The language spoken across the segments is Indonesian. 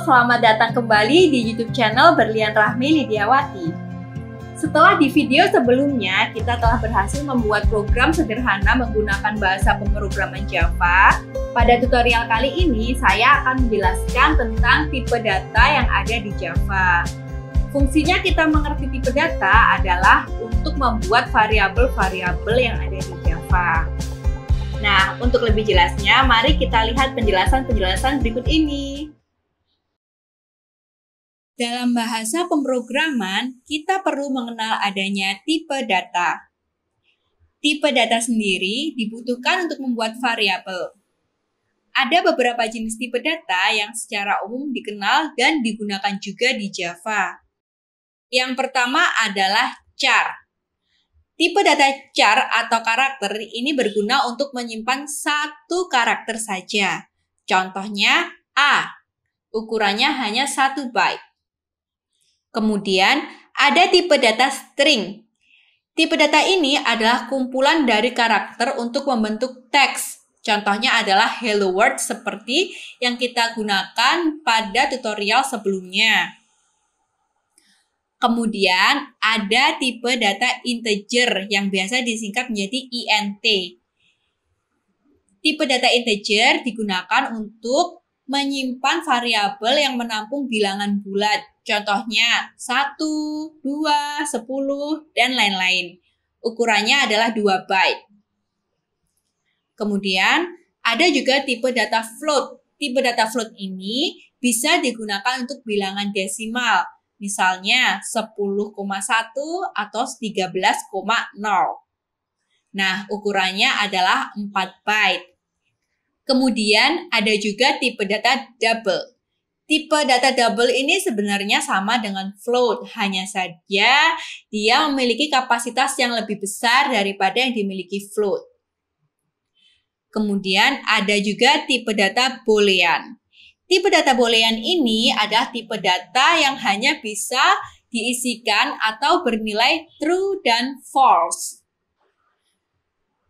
selamat datang kembali di YouTube channel Berlian Rahmi Lidiawati. Setelah di video sebelumnya, kita telah berhasil membuat program sederhana menggunakan bahasa pemrograman Java. Pada tutorial kali ini, saya akan menjelaskan tentang tipe data yang ada di Java. Fungsinya kita mengerti tipe data adalah untuk membuat variabel-variabel yang ada di Java. Nah, untuk lebih jelasnya, mari kita lihat penjelasan-penjelasan berikut ini. Dalam bahasa pemrograman, kita perlu mengenal adanya tipe data. Tipe data sendiri dibutuhkan untuk membuat variabel. Ada beberapa jenis tipe data yang secara umum dikenal dan digunakan juga di Java. Yang pertama adalah char. Tipe data char atau karakter ini berguna untuk menyimpan satu karakter saja. Contohnya A, ukurannya hanya 1 byte. Kemudian ada tipe data string. Tipe data ini adalah kumpulan dari karakter untuk membentuk teks. Contohnya adalah hello world seperti yang kita gunakan pada tutorial sebelumnya. Kemudian ada tipe data integer yang biasa disingkat menjadi int. Tipe data integer digunakan untuk menyimpan variabel yang menampung bilangan bulat. Contohnya 1, 2, 10, dan lain-lain. Ukurannya adalah 2 byte. Kemudian ada juga tipe data float. Tipe data float ini bisa digunakan untuk bilangan desimal. Misalnya 10,1 atau 13,0. Nah, ukurannya adalah 4 byte. Kemudian ada juga tipe data double. Tipe data double ini sebenarnya sama dengan float, hanya saja dia memiliki kapasitas yang lebih besar daripada yang dimiliki float. Kemudian ada juga tipe data boolean. Tipe data boolean ini adalah tipe data yang hanya bisa diisikan atau bernilai true dan false.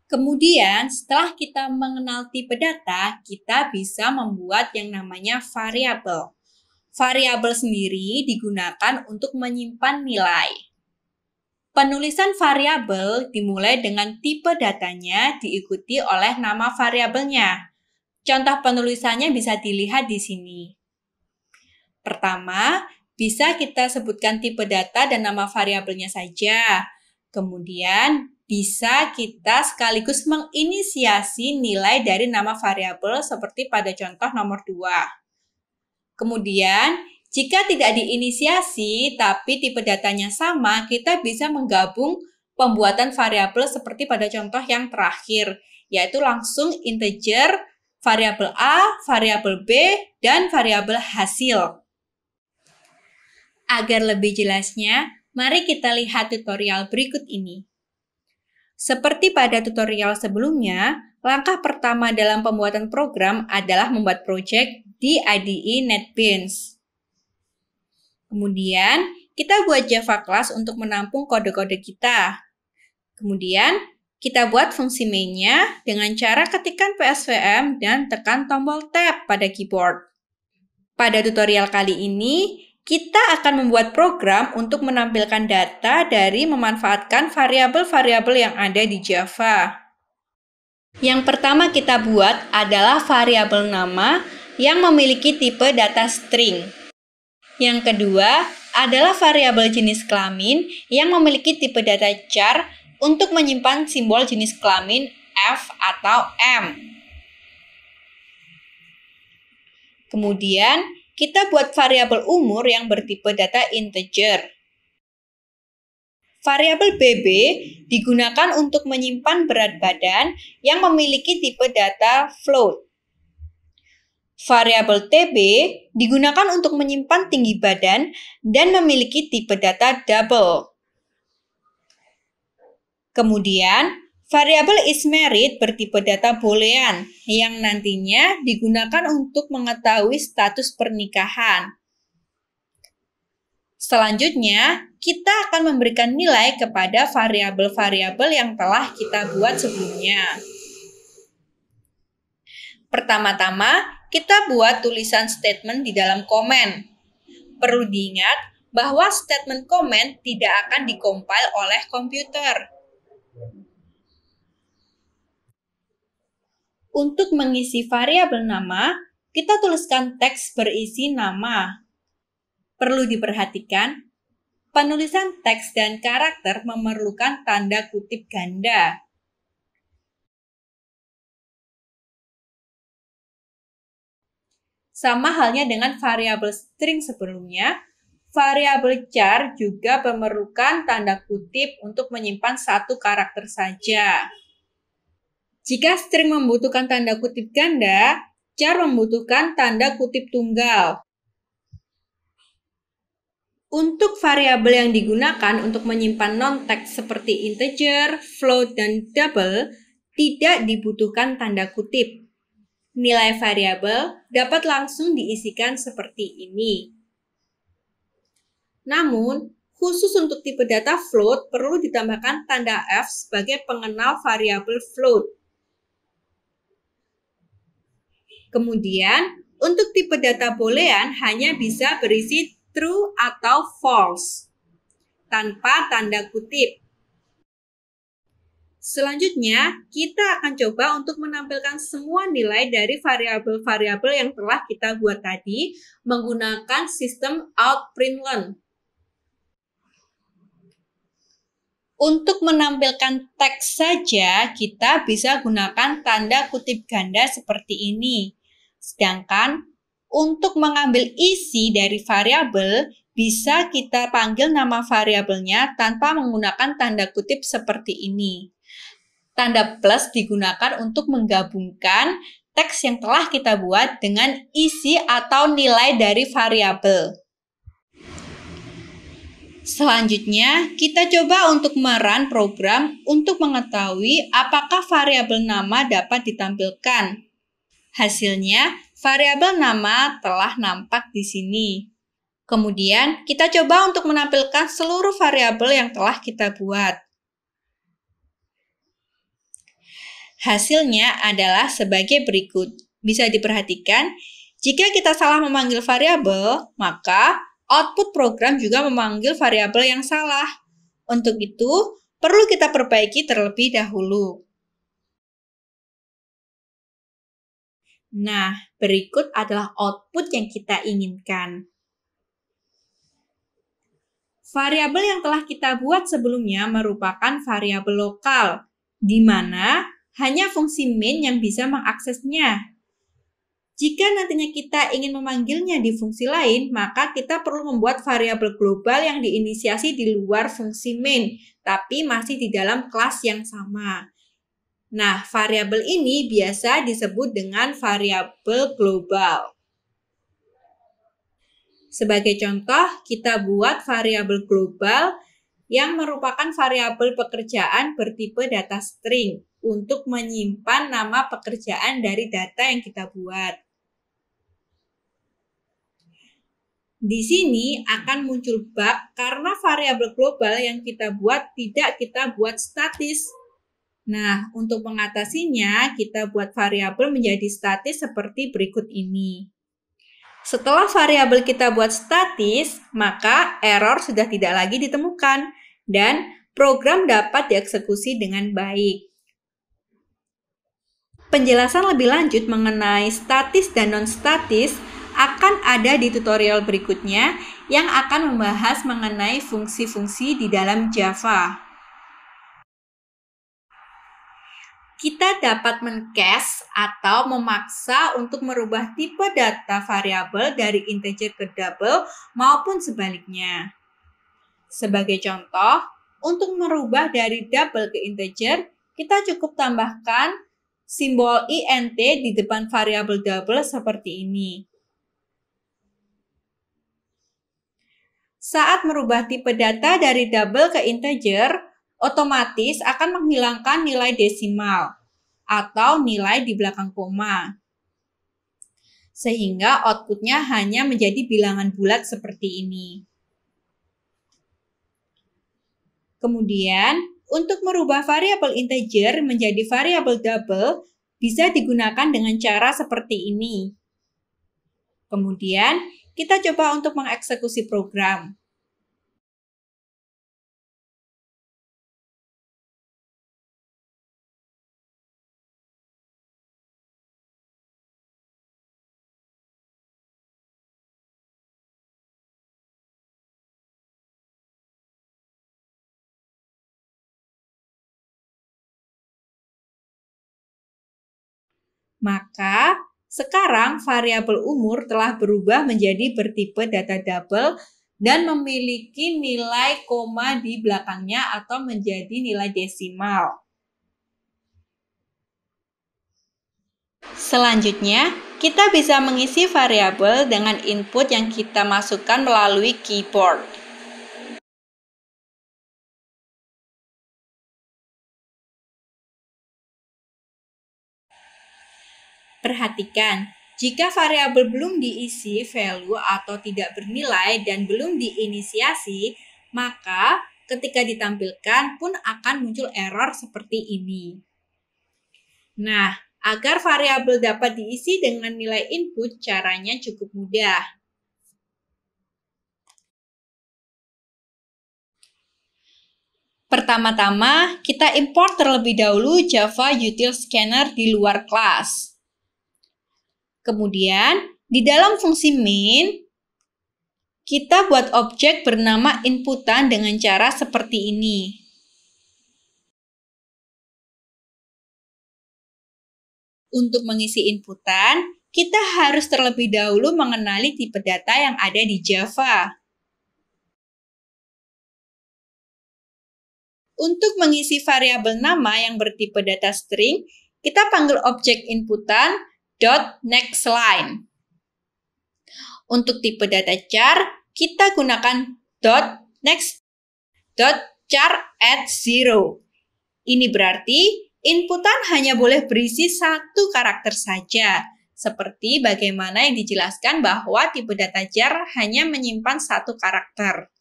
Kemudian, setelah kita mengenal tipe data, kita bisa membuat yang namanya variabel. Variabel sendiri digunakan untuk menyimpan nilai. Penulisan variabel dimulai dengan tipe datanya diikuti oleh nama variabelnya. Contoh penulisannya bisa dilihat di sini. Pertama, bisa kita sebutkan tipe data dan nama variabelnya saja. Kemudian, bisa kita sekaligus menginisiasi nilai dari nama variabel seperti pada contoh nomor 2. Kemudian, jika tidak diinisiasi tapi tipe datanya sama, kita bisa menggabung pembuatan variabel seperti pada contoh yang terakhir, yaitu langsung integer, variabel A, variabel B, dan variabel hasil. Agar lebih jelasnya, mari kita lihat tutorial berikut ini. Seperti pada tutorial sebelumnya, langkah pertama dalam pembuatan program adalah membuat project di IDE NetBeans. Kemudian, kita buat Java class untuk menampung kode-kode kita. Kemudian, kita buat fungsi main-nya dengan cara ketikkan PSVM dan tekan tombol Tab pada keyboard. Pada tutorial kali ini, kita akan membuat program untuk menampilkan data dari memanfaatkan variabel-variabel yang ada di Java. Yang pertama kita buat adalah variabel nama yang memiliki tipe data string. Yang kedua adalah variabel jenis kelamin yang memiliki tipe data char untuk menyimpan simbol jenis kelamin F atau M. Kemudian, kita buat variabel umur yang bertipe data integer. Variabel BB digunakan untuk menyimpan berat badan yang memiliki tipe data float. Variabel TB digunakan untuk menyimpan tinggi badan dan memiliki tipe data double. Kemudian, variabel isMarried bertipe data boolean yang nantinya digunakan untuk mengetahui status pernikahan. Selanjutnya, kita akan memberikan nilai kepada variabel-variabel yang telah kita buat sebelumnya. Pertama-tama, Kita buat tulisan statement di dalam komen. Perlu diingat bahwa statement komen tidak akan dikompil oleh komputer. Untuk mengisi variabel nama, kita tuliskan teks berisi nama. Perlu diperhatikan, penulisan teks dan karakter memerlukan tanda kutip ganda. Sama halnya dengan variabel string sebelumnya, variabel char juga memerlukan tanda kutip untuk menyimpan satu karakter saja. Jika string membutuhkan tanda kutip ganda, char membutuhkan tanda kutip tunggal. Untuk variabel yang digunakan untuk menyimpan non-teks seperti integer, float, dan double, tidak dibutuhkan tanda kutip. Nilai variabel dapat langsung diisikan seperti ini. Namun, khusus untuk tipe data float perlu ditambahkan tanda F sebagai pengenal variabel float. Kemudian, untuk tipe data boolean hanya bisa berisi true atau false, tanpa tanda kutip. Selanjutnya, kita akan coba untuk menampilkan semua nilai dari variabel-variabel yang telah kita buat tadi menggunakan sistem outprintln. Untuk menampilkan teks saja, kita bisa gunakan tanda kutip ganda seperti ini. Sedangkan, untuk mengambil isi dari variabel, bisa kita panggil nama variabelnya tanpa menggunakan tanda kutip seperti ini. Tanda plus digunakan untuk menggabungkan teks yang telah kita buat dengan isi atau nilai dari variabel. Selanjutnya, kita coba untuk merun program untuk mengetahui apakah variabel nama dapat ditampilkan. Hasilnya, variabel nama telah nampak di sini. Kemudian, kita coba untuk menampilkan seluruh variabel yang telah kita buat. Hasilnya adalah sebagai berikut. Bisa diperhatikan, jika kita salah memanggil variabel, maka output program juga memanggil variabel yang salah. Untuk itu, perlu kita perbaiki terlebih dahulu. Nah, berikut adalah output yang kita inginkan. Variabel yang telah kita buat sebelumnya merupakan variabel lokal, di mana hanya fungsi main yang bisa mengaksesnya. Jika nantinya kita ingin memanggilnya di fungsi lain, maka kita perlu membuat variabel global yang diinisiasi di luar fungsi main, tapi masih di dalam kelas yang sama. Nah, variabel ini biasa disebut dengan variabel global. Sebagai contoh, kita buat variabel global yang merupakan variabel pekerjaan bertipe data string untuk menyimpan nama pekerjaan dari data yang kita buat. Di sini akan muncul bug karena variabel global yang kita buat tidak kita buat statis. Nah, untuk mengatasinya, kita buat variabel menjadi statis seperti berikut ini. Setelah variabel kita buat statis, maka error sudah tidak lagi ditemukan dan program dapat dieksekusi dengan baik. Penjelasan lebih lanjut mengenai statis dan non-statis akan ada di tutorial berikutnya yang akan membahas mengenai fungsi-fungsi di dalam Java. Kita dapat men-cache atau memaksa untuk merubah tipe data variabel dari integer ke double maupun sebaliknya. Sebagai contoh, untuk merubah dari double ke integer, kita cukup tambahkan simbol int di depan variabel double seperti ini. Saat merubah tipe data dari double ke integer, otomatis akan menghilangkan nilai desimal atau nilai di belakang koma. Sehingga outputnya hanya menjadi bilangan bulat seperti ini. Kemudian, untuk merubah variabel integer menjadi variabel double bisa digunakan dengan cara seperti ini. Kemudian, kita coba untuk mengeksekusi program. Maka, sekarang variabel umur telah berubah menjadi bertipe data double dan memiliki nilai koma di belakangnya atau menjadi nilai desimal. Selanjutnya, kita bisa mengisi variabel dengan input yang kita masukkan melalui keyboard. Perhatikan, jika variabel belum diisi value atau tidak bernilai dan belum diinisiasi, maka ketika ditampilkan pun akan muncul error seperti ini. Nah, agar variabel dapat diisi dengan nilai input, caranya cukup mudah. Pertama-tama, kita import terlebih dahulu Java Util Scanner di luar kelas. Kemudian, di dalam fungsi main, kita buat objek bernama inputan dengan cara seperti ini. Untuk mengisi inputan, kita harus terlebih dahulu mengenali tipe data yang ada di Java. Untuk mengisi variabel nama yang bertipe data string, kita panggil objek inputan .nextLine. Untuk tipe data char, kita gunakan .next.char@0. Ini berarti inputan hanya boleh berisi satu karakter saja, seperti bagaimana yang dijelaskan bahwa tipe data char hanya menyimpan satu karakter.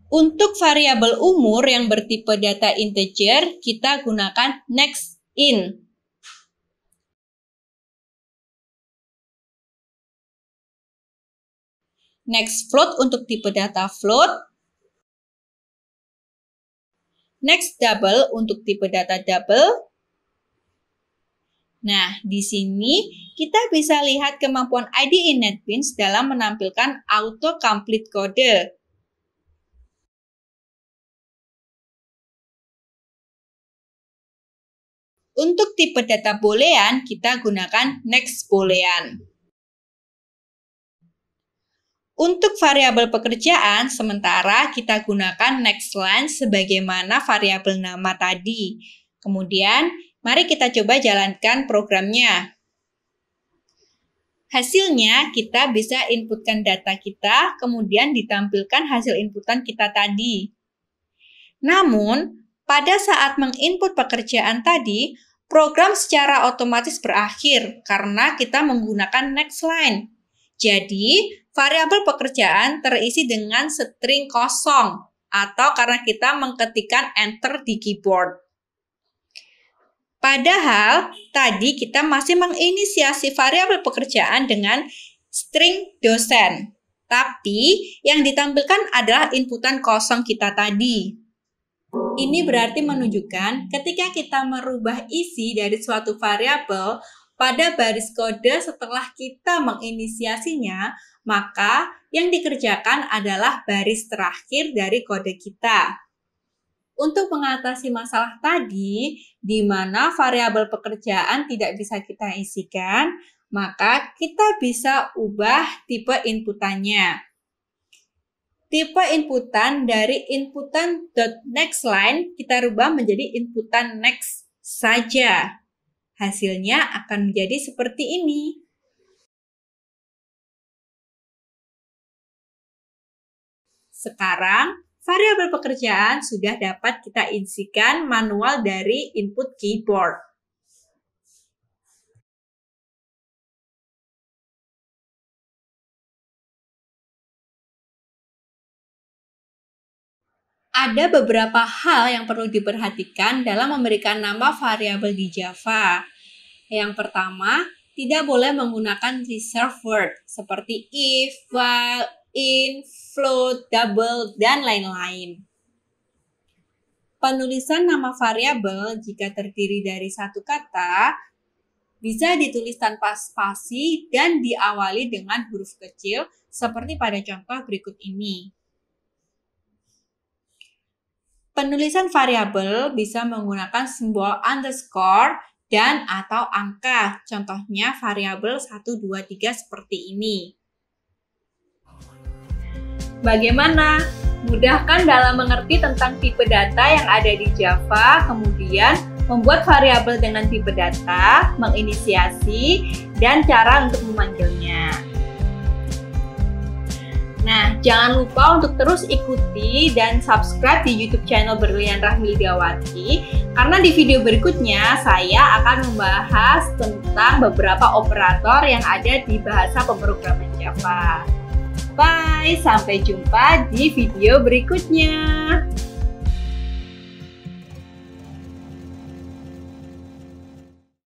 Untuk variabel umur yang bertipe data integer, kita gunakan nextIn. NextFloat untuk tipe data float. NextDouble untuk tipe data double. Nah, di sini kita bisa lihat kemampuan IDE NetBeans dalam menampilkan auto-complete kode. Untuk tipe data boolean, kita gunakan nextBoolean. Untuk variabel pekerjaan, sementara kita gunakan nextLine sebagaimana variabel nama tadi. Kemudian, mari kita coba jalankan programnya. Hasilnya, kita bisa inputkan data kita, kemudian ditampilkan hasil inputan kita tadi. Namun, pada saat menginput pekerjaan tadi, program secara otomatis berakhir karena kita menggunakan nextLine. Jadi, variabel pekerjaan terisi dengan string kosong atau karena kita mengetikkan enter di keyboard. Padahal, tadi kita masih menginisiasi variabel pekerjaan dengan string dosen. Tapi, yang ditampilkan adalah inputan kosong kita tadi. Ini berarti menunjukkan ketika kita merubah isi dari suatu variabel pada baris kode setelah kita menginisiasinya, maka yang dikerjakan adalah baris terakhir dari kode kita. Untuk mengatasi masalah tadi, di mana variabel pekerjaan tidak bisa kita isikan, maka kita bisa ubah tipe inputannya. Tipe inputan dari inputan .nextLine kita rubah menjadi inputan next saja. Hasilnya akan menjadi seperti ini. Sekarang, variabel pekerjaan sudah dapat kita isikan manual dari input keyboard. Ada beberapa hal yang perlu diperhatikan dalam memberikan nama variabel di Java. Yang pertama, Tidak boleh menggunakan reserved word seperti if, while, in, float, double, dan lain-lain. Penulisan nama variabel jika terdiri dari satu kata bisa ditulis tanpa spasi dan diawali dengan huruf kecil seperti pada contoh berikut ini. Penulisan variabel bisa menggunakan simbol underscore dan atau angka, contohnya variabel 1, 2, 3 seperti ini. Bagaimana? Mudah kan dalam mengerti tentang tipe data yang ada di Java, kemudian membuat variabel dengan tipe data, menginisiasi, dan cara untuk memanggilnya. Nah, jangan lupa untuk terus ikuti dan subscribe di YouTube channel Berlian Rahmilidiawati, karena di video berikutnya saya akan membahas tentang beberapa operator yang ada di bahasa pemrograman Java. Bye, sampai jumpa di video berikutnya.